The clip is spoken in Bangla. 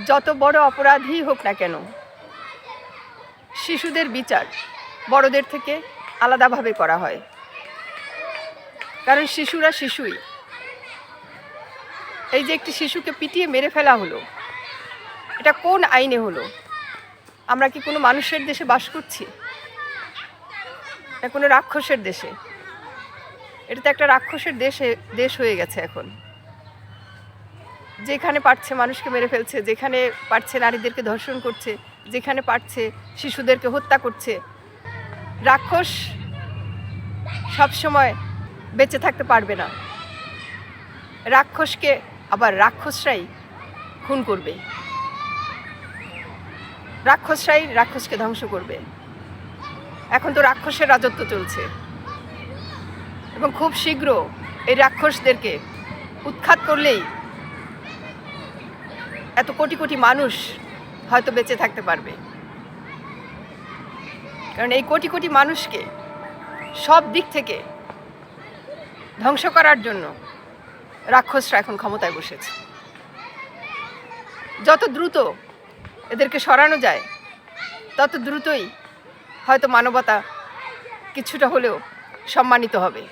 যত বড় অপরাধী হোক না কেন, শিশুদের বিচার বড়দের থেকে আলাদাভাবে করা হয়, কারণ শিশুরা শিশুই। এই যে একটি শিশুকে পিটিয়ে মেরে ফেলা হলো, এটা কোন আইনে হলো? আমরা কি কোনো মানুষের দেশে বাস করছি, না কোনো রাক্ষসের দেশে? এটা তো একটা রাক্ষসের দেশ হয়ে গেছে এখন। যেখানে পারছে মানুষকে মেরে ফেলছে, যেখানে পারছে নারীদেরকে ধর্ষণ করছে, যেখানে পারছে শিশুদেরকে হত্যা করছে। রাক্ষস সবসময় বেঁচে থাকতে পারবে না, রাক্ষসকে আবার রাক্ষসরাই খুন করবে, রাক্ষসরাই রাক্ষসকে ধ্বংস করবে। এখন তো রাক্ষসের রাজত্ব চলছে এবং খুব শীঘ্র এই রাক্ষসদেরকে উৎখাত করলেই এত কোটি কোটি মানুষ হয়তো বেঁচে থাকতে পারবে। কারণ এই কোটি কোটি মানুষকে সব দিক থেকে ধ্বংস করার জন্য রাক্ষসরা এখন ক্ষমতায় বসেছে। যত দ্রুত এদেরকে সরানো যায় তত দ্রুতই হয়তো মানবতা কিছুটা হলেও সম্মানিত হবে।